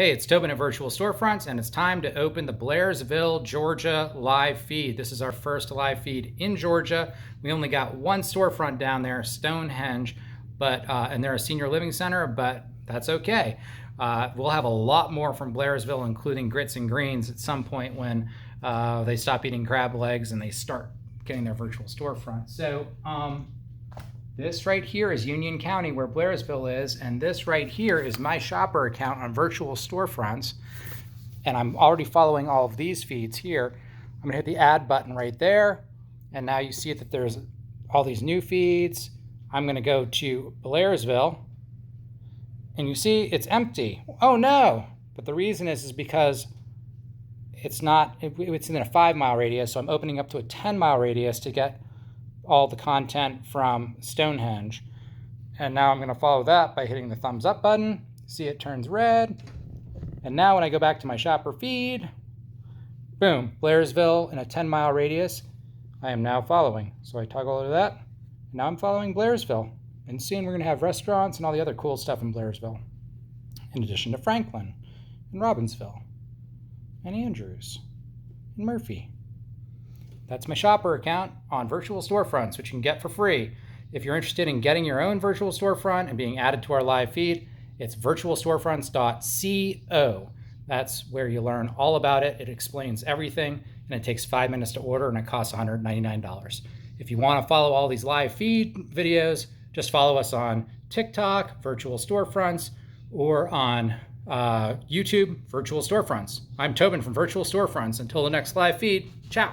Hey, it's Tobin at Virtual Storefronts, and it's time to open the Blairsville, Georgia live feed. This is our first live feed in Georgia. We only got one storefront down there, Stonehenge, and they're a senior living center, but that's okay. We'll have a lot more from Blairsville, including grits and greens at some point when they stop eating crab legs and they start getting their virtual storefront. So, this right here is Union County, where Blairsville is, and this right here is my shopper account on Virtual Storefronts. And I'm already following all of these feeds here. I'm gonna hit the add button right there, and now you see that there's all these new feeds. I'm gonna go to Blairsville, and you see it's empty. Oh no! But the reason is because it's in a 5-mile radius, so I'm opening up to a 10-mile radius to get all the content from Stonehenge. And now I'm going to follow that by hitting the thumbs up button. See, it turns red. And now when I go back to my shopper feed, boom, Blairsville in a 10-mile radius, I am now following. So I toggle over that, and now I'm following Blairsville. And soon we're going to have restaurants and all the other cool stuff in Blairsville, in addition to Franklin, and Robbinsville, and Andrews, and Murphy. That's my shopper account on Virtual Storefronts, which you can get for free. If you're interested in getting your own virtual storefront and being added to our live feed, it's virtualstorefronts.co. That's where you learn all about it. It explains everything, and it takes 5 minutes to order, and it costs $199. If you want to follow all these live feed videos, just follow us on TikTok, Virtual Storefronts, or on YouTube, Virtual Storefronts. I'm Tobin from Virtual Storefronts. Until the next live feed, ciao.